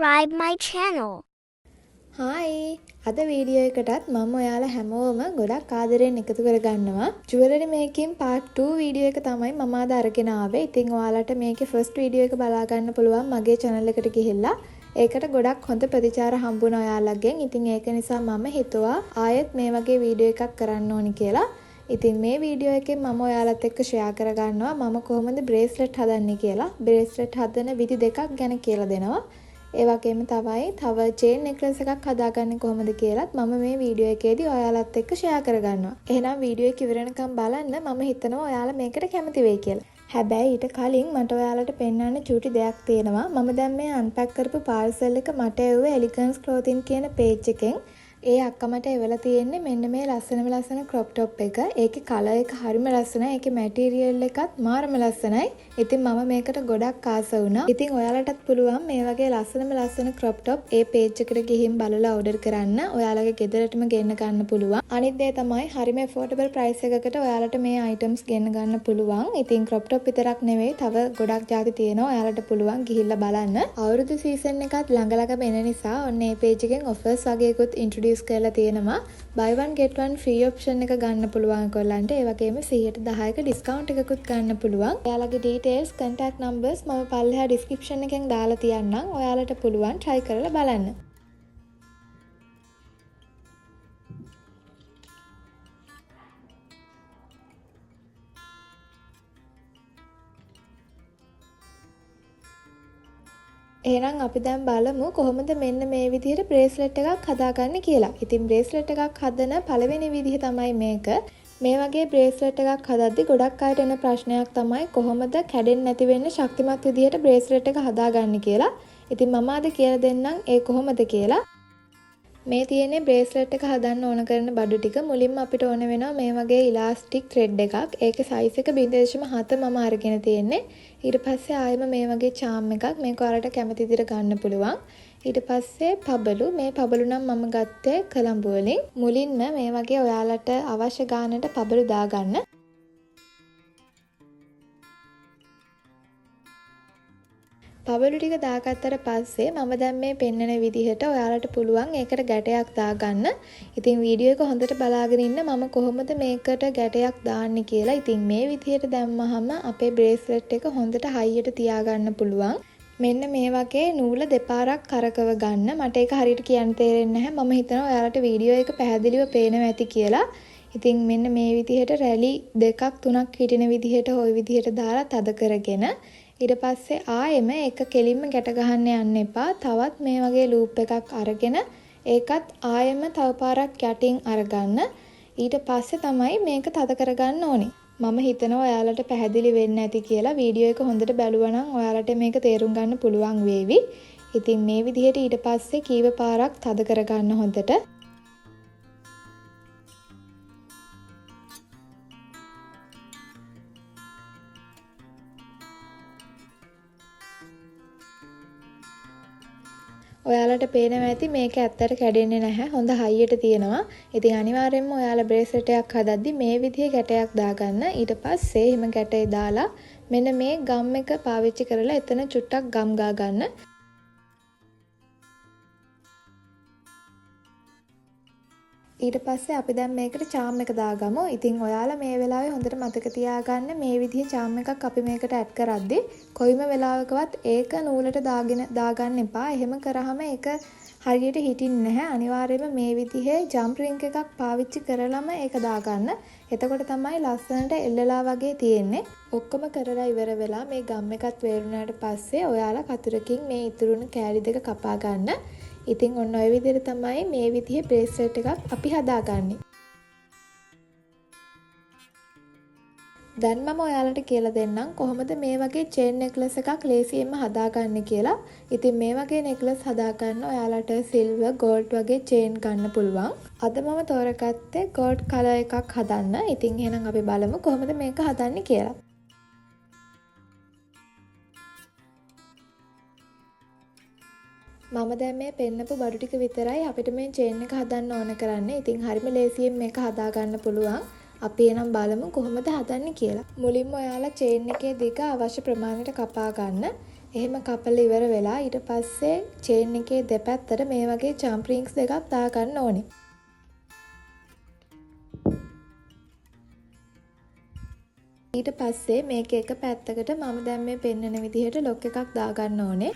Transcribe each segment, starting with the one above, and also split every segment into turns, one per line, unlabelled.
subscribe my channel.
Hi අද video එකටත් මම ඔයාලා හැමෝම ගොඩක් ආදරෙන් එකතු කරගන්නවා ජුවලරි මේකින් part 2 වීඩියෝ එක තමයි මම අද අරගෙන ආවේ. ඉතින් ඔයාලට මේකේ first වීඩියෝ එක බලා ගන්න පුළුවන් මගේ channel එකට ගිහිල්ලා. ඒකට ගොඩක් හොඳ ප්‍රතිචාර හම්බුණා ඔයාලගෙන්. ඉතින් ඒක නිසා මම හිතුවා ආයෙත් මේ වගේ වීඩියෝ එකක් කරන්න ඕනි කියලා. ඉතින් මේ වීඩියෝ එකෙන් මම ඔයාලත් එක්ක ෂෙයා කරගන්නවා මම කොහොමද බ්‍රේස්ලට් හදන්නේ කියලා. බ්‍රේස්ලට් හදන විදි දෙකක් ගැන කියලා දෙනවා. ඒ වගේම තව චේන් නෙක්ලස් එකක් හදාගන්නේ කොහොමද කියලාත් මම මේ වීඩියෝ එකේදී ඔයාලත් එක්ක ෂෙයා කරගන්නවා. එහෙනම් වීඩියෝ එක ඉවරනකම් බලන්න. මම හිතනවා ඔයාලා මේකට කැමති වෙයි කියලා. හැබැයි ඊට කලින් මට ඔයාලට පෙන්වන්න චූටි දෙයක් තියෙනවා. මම දැන් මේ අන්පැක් කරපු පාර්සල් එක මට එව්වේ එලිගන්ස් ක්ලෝතින් කියන පේජ් එකෙන්. ඒ අක්කා මට එවලා තියෙන්නේ මෙන්න මේ ලස්සන ක්‍රොප් টොප් එක. ඒකේ කලර් එක හරිම ලස්සනයි. ඒකේ මැටීරියල් එකත් මාරම ලස්සනයි. ඉතින් මම මේකට ගොඩක් ආස වුණා. ඉතින් ඔයාලටත් පුළුවන් මේ වගේ ලස්සන ක්‍රොප් টොප් ඒ පේජ් එකට ගිහින් බලලා ඕඩර් කරන්න. ඔයාලගේ ගෙදරටම ගෙන්න ගන්න පුළුවන්. අනිත් දේ තමයි හරිම affordable price එකකට ඔයාලට මේ items ගෙන්න ගන්න පුළුවන්. ඉතින් ක්‍රොප් টොප් විතරක් නෙවෙයි තව ගොඩක් ಜಾති තියෙනවා. ඔයාලට පුළුවන් ගිහිල්ලා බලන්න. අවුරුදු සීසන් එකත් ළඟ එන නිසා ඔන්න මේ පේජ් එකෙන් offers වගේකුත් introduce කරලා තියෙනවා. buy one get one free option එක ගන්න පුළුවන් ඔයගොල්ලන්ට. ඒ වගේම 110ක discount එකකුත් ගන්න පුළුවන්. ඔයාලගේ details contact numbers මම පල්ලෙහා description එකෙන් දාලා තියන්නම්. ඔයාලට පුළුවන් try කරලා බලන්න. එහෙනම් අපි දැන් බලමු කොහොමද මෙන්න මේ විදිහට බ්‍රේස්ලට් එකක් හදාගන්නේ කියලා. ඉතින් බ්‍රේස්ලට් එකක් හදන පළවෙනි විදිහ තමයි මේක. මේ වගේ බ්‍රේස්ලට් එකක් හදද්දි ගොඩක් අයට එන ප්‍රශ්නයක් තමයි කොහොමද කැඩෙන්නේ නැති වෙන්න ශක්තිමත් විදිහට බ්‍රේස්ලට් එක හදාගන්නේ කියලා. ඉතින් මම අද කියලා දෙන්නම් ඒ කොහොමද කියලා. මේ තියෙන්නේ බ්‍රේස්ලට් එක හදන්න ඕන කරන බඩු ටික. මුලින්ම අපිට ඕන වෙනවා මේ වගේ ඉලාස්ටික් ත්‍රෙඩ් එකක්. ඒකේ සයිස් එක 0.7 මම අරගෙන තියෙන්නේ. ඊට පස්සේ ආයෙම මේ වගේ චාම් එකක්. මේක ඔයාලට කැමති විදිහට ගන්න පුළුවන්. ඊට පස්සේ පබලු. මේ පබලු නම් මම ගත්තේ කොළඹ වලින්. මුලින්ම මේ වගේ ඔයාලට අවශ්‍ය ගානට පබලු දාගන්න. පබලු ටික දාගත්තට පස්සේ මම දැන් මේ පෙන්නන විදිහට ඔයාලට පුළුවන් ඒකට ගැටයක් දාගන්න. ඉතින් වීඩියෝ එක හොඳට බලාගෙන ඉන්න මම කොහොමද මේකට ගැටයක් දාන්නේ කියලා. ඉතින් මේ විදිහට දැම්මහම අපේ බ්‍රේස්ලට් එක හොඳට හයියට තියාගන්න පුළුවන්. මෙන්න මේ වගේ නූල දෙපාරක් කරකව ගන්න. මට ඒක හරියට කියන්න තේරෙන්නේ නැහැ. මම හිතනවා ඔයාලට වීඩියෝ එක පැහැදිලිව පේනවා ඇති කියලා. ඉතින් මෙන්න මේ විදිහට රැලි දෙකක් තුනක් හිටින විදිහට ওই විදිහට දාලා තද කරගෙන ඊට පස්සේ ආයෙම එක කෙලින්ම ගැට ගහන්න යන්න එපා. තවත් මේ වගේ ලූප් එකක් අරගෙන ඒකත් ආයෙම තව පාරක් යටින් අරගන්න. ඊට පස්සේ තමයි මේක තද කරගන්න ඕනේ. මම හිතනවා ඔයාලට පැහැදිලි වෙන්න ඇති කියලා. වීඩියෝ එක හොඳට බැලුවා නම් ඔයාලට මේක තේරුම් ගන්න පුළුවන් වේවි. ඉතින් මේ විදිහට ඊට පස්සේ කීව පාරක් තද කරගන්න හොඳට. ඔයාලට පේනවා ඇති මේක ඇත්තට කැඩෙන්නේ නැහැ. හොඳ හයියට තියෙනවා. ඉතින් අනිවාර්යයෙන්ම ඔයාලා බ්‍රේස්ලට් එකක් හදද්දි මේ විදිහේ ගැටයක් දාගන්න. ඊට පස්සේ එහෙම ගැටේ දාලා මෙන්න මේ ගම් එක පාවිච්චි කරලා එතන චුට්ටක් ගම් ගා ගන්න. ඊට පස්සේ අපි දැන් මේකට චාම් එක දාගමු. ඉතින් ඔයාලා මේ වෙලාවේ හොඳට මතක තියාගන්න මේ විදිහේ චාම් එකක් අපි මේකට ඇඩ් කරද්දී කොයිම වෙලාවකවත් ඒක නූලට දාගන්න එපා. එහෙම කරාම ඒක හරියට හිටින්නේ නැහැ. අනිවාර්යයෙන්ම මේ විදිහේ ජම්ප් රින්ග් එකක් පාවිච්චි කරලම ඒක දාගන්න. එතකොට තමයි ලස්සනට එල්ලලා වගේ තියෙන්නේ. ඔක්කොම කරලා ඉවර වෙලා මේ ගම් එකත් වේරුණාට පස්සේ ඔයාලා කතුරකින් මේ ඉතුරුන කෑලි දෙක කපා ගන්න. ඉතින් ඔන්න ඔය විදිහට තමයි මේ විදිහේ බ්‍රේස්ලට් එකක් අපි හදාගන්නේ. දැන් මම ඔයාලට කියලා දෙන්නම් කොහොමද මේ වගේ චේන් නෙක්ලස් එකක් ලේසියෙන්ම හදාගන්නේ කියලා. ඉතින් මේ වගේ නෙක්ලස් හදාගන්න ඔයාලට සිල්වර්, ගෝල්ඩ් වගේ චේන් ගන්න පුළුවන්. අද මම තෝරගත්තේ ගෝල්ඩ් කලර් එකක් හදන්න. ඉතින් එහෙනම් අපි බලමු කොහොමද මේක හදන්නේ කියලා. මම දැන් මේ පෙන්නපු බඩු ටික විතරයි අපිට මේ චේන් එක හදන්න ඕන කරන්නේ. ඉතින් හරිම ලේසියෙන් මේක හදා ගන්න පුළුවන්. අපි එනම් බලමු කොහොමද හදන්නේ කියලා. මුලින්ම ඔයාලා චේන් එකේ දිග අවශ්‍ය ප්‍රමාණයට කපා ගන්න. එහෙම කපලා ඉවර වෙලා ඊට පස්සේ චේන් එකේ දෙපැත්තට මේ වගේ ජම්ප් රින්ග්ස් දෙකක් දාගන්න ඕනේ. ඊට පස්සේ මේක එක පැත්තකට මම දැන් මේ පෙන්නන විදිහට ලොක් එකක් දාගන්න ඕනේ.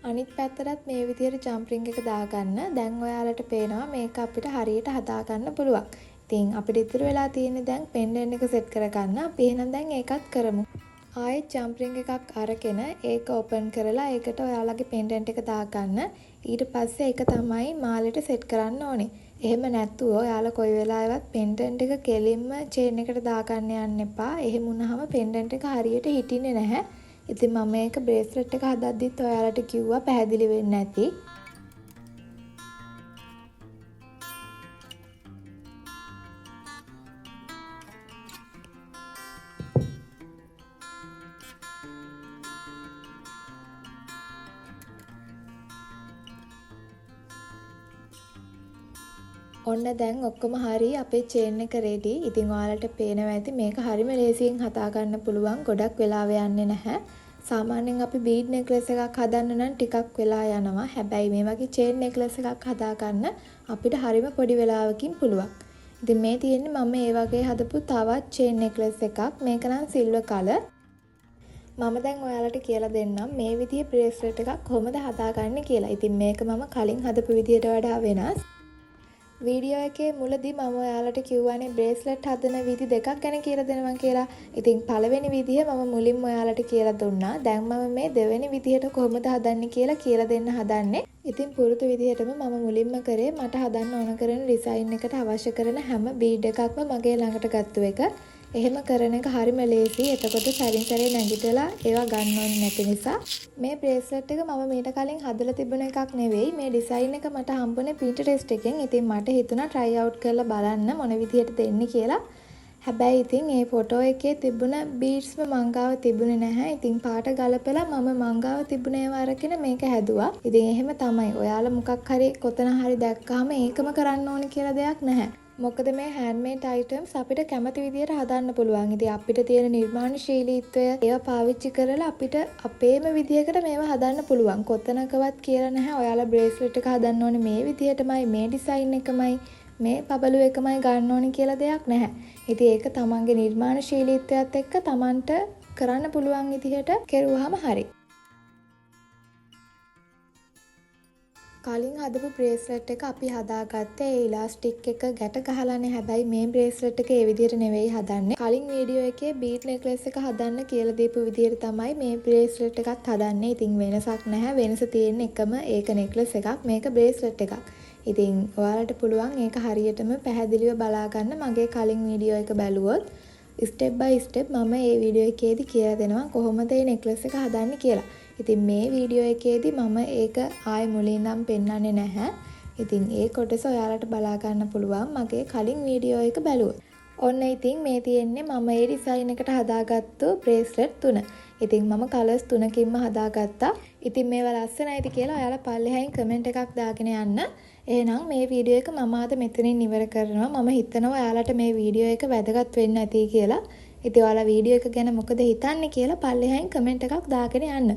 අනිත් පැත්තටත් මේ විදිහට ජම්ප් රින්ග් එක දාගන්න. දැන් ඔයාලට පේනවා මේක අපිට හරියට හදාගන්න පුළුවන්. ඉතින් අපිට ඉතුරු වෙලා තියෙන්නේ දැන් පෙන්ඩන්ට් එක සෙට් කරගන්න. අපි එහෙනම් දැන් ඒකත් කරමු. ආයෙත් ජම්ප් රින්ග් එකක් අරගෙන ඒක ඕපන් කරලා ඒකට ඔයාලගේ පෙන්ඩන්ට් එක දාගන්න. ඊට පස්සේ ඒක තමයි මාලෙට සෙට් කරන්න ඕනේ. එහෙම නැත්නම් ඔයාලා කොයි වෙලාවෙවත් පෙන්ඩන්ට් එක කෙලින්ම චේන් එකට දාගන්න යන්න එපා. එහෙම වුණාම පෙන්ඩන්ට් එක හරියට හිටින්නේ නැහැ. ඉතින් මම මේක බ්‍රේස්ලට් එක හදද්දිත් ඔයාලට කිව්වා පැහැදිලි වෙන්නේ නැති. ඔන්න දැන් ඔක්කොම හරි අපේ චේන් එක රෙඩි. ඉතින් ඔයාලට පේනවා ඇති මේක හරිම ලේසියෙන් හදා ගන්න පුළුවන්. ගොඩක් වෙලාව යන්නේ නැහැ. සාමාන්‍යයෙන් අපි බීඩ් නෙක්ලස් එකක් හදන්න නම් ටිකක් වෙලා යනවා. හැබැයි මේ වගේ චේන් නෙක්ලස් එකක් හදා ගන්න අපිට හරිම පොඩි වෙලාවකින් පුළුවන්. ඉතින් මේ තියෙන්නේ මම මේ වගේ හදපු තවත් චේන් නෙක්ලස් එකක්. මේක නම් සිල්වර් කලර්. මම දැන් ඔයාලට කියලා දෙන්නම් මේ විදිහේ බ්‍රේස්ලට් එකක් කොහොමද හදාගන්නේ කියලා. ඉතින් මේක මම කලින් හදපු විදිහට වඩා වෙනස්. වීඩියෝ එකේ මුලදී මම ඔයාලට කිව්වනේ බ්‍රේස්ලට් හදන විදි දෙකක් ගැන කියලා දෙනවා කියලා. ඉතින් පළවෙනි විදිය මම මුලින්ම ඔයාලට කියලා දුන්නා. දැන් මම මේ දෙවෙනි විදියට කොහොමද හදන්නේ කියලා දෙන්න හදන්නේ. ඉතින් පුරුදු විදිහටම මම මුලින්ම කරේ මට හදන්න ඕන කරන ඩිසයින් එකට අවශ්‍ය කරන හැම බීඩ් එකක්ම මගේ ළඟට ගත්තු එක. එහෙම කරන එක හරිම ලේසි. එතකොට සැරින් සැරේ නැගිටලා ඒවා ගන්න ඕනේ නැති නිසා මේ බ්‍රේස්ලට් එක මම මීට කලින් හදලා තිබුණ එකක් නෙවෙයි. මේ ඩිසයින් එක මට හම්බුනේ Pinterest එකෙන්. ඉතින් මට හිතුණා try out කරලා බලන්න මොන විදිහට දෙන්නේ කියලා. හැබැයි ඉතින් මේ ෆොටෝ එකේ තිබුණ බීඩ්ස්ම මංගාව තිබුණේ නැහැ. ඉතින් පාට ගලපලා මම මංගාව තිබුණ ඒවා අරගෙන මේක හැදුවා. ඉතින් එහෙම තමයි. ඔයාලා මොකක් හරි කොතන හරි දැක්කම ඒකම කරන්න ඕනේ කියලා දෙයක් නැහැ. මොකද මේ හෑන්ඩ්මේඩ් අයිටම්ස් අපිට කැමති විදියට හදන්න පුළුවන්. ඉතින් අපිට තියෙන නිර්මාණශීලීත්වය ඒවා පාවිච්චි කරලා අපිට අපේම විදියකට මේවා හදන්න පුළුවන්. කොතනකවත් කියලා නැහැ ඔයාලා බ්‍රේස්ලට් එක හදන්න ඕනේ මේ විදියටමයි, මේ ඩිසයින් එකමයි, මේ පබළු එකමයි ගන්න ඕනේ කියලා දෙයක් නැහැ. ඉතින් ඒක තමන්ගේ නිර්මාණශීලීත්වයත් එක්ක තමන්ට කරන්න පුළුවන් විදිහට කෙරුවාම හරි. කලින් හදපු බ්‍රේස්ලට් එක අපි හදාගත්තේ ඒ ඉලාස්ටික් එක ගැට ගහලානේ. හැබැයි මේ බ්‍රේස්ලට් එක ඒ විදිහට නෙවෙයි හදන්නේ. කලින් වීඩියෝ එකේ බීඩ් නෙක්ලස් එක හදන්න කියලා දීපු විදිහට තමයි මේ බ්‍රේස්ලට් එකත් හදන්නේ. ඉතින් වෙනසක් නැහැ. වෙනස තියෙන එකම ඒක නෙක්ලස් එකක්, මේක බ්‍රේස්ලට් එකක්. ඉතින් ඔයාලට පුළුවන් ඒක හරියටම පැහැදිලිව බලා ගන්න මගේ කලින් වීඩියෝ එක බැලුවොත්. ස්ටෙප් බයි ස්ටෙප් මම මේ වීඩියෝ එකේදී කියලා දෙනවා කොහොමද මේ නෙක්ලස් එක හදන්නේ කියලා. ඉතින් මේ වීඩියෝ එකේදී මම ඒක ආයෙ මුලින් නම් පෙන්වන්නේ නැහැ. ඉතින් ඒ කොටස ඔයාලට බලා ගන්න පුළුවන් මගේ කලින් වීඩියෝ එක බැලුවොත්. ඔන්න ඉතින් මේ තියෙන්නේ මම මේ ඩිසයින් එකට හදාගත්තු බ්‍රේස්ලට් 3. ඉතින් මම කලර්ස් 3කින්ම හදාගත්තා. ඉතින් මේවා ලස්සනයිද කියලා ඔයාලා පල්ලෙහායින් කමෙන්ට් එකක් දාගෙන යන්න. එහෙනම් මේ වීඩියෝ එක මම අද මෙතනින් ඉවර කරනවා. මම හිතනවා ඔයාලට මේ වීඩියෝ එක වැදගත් වෙන්න ඇති කියලා. ඉතින් ඔයාලා වීඩියෝ එක ගැන මොකද හිතන්නේ කියලා පල්ලෙහායින් කමෙන්ට් එකක් දාගෙන යන්න.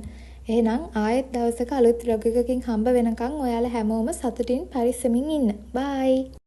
එහෙනම් ආයෙත් දවසක අලුත් vlog එකකින් හම්බ වෙනකන් ඔයාලා හැමෝම සතුටින් පරිස්සමින් ඉන්න. බයි.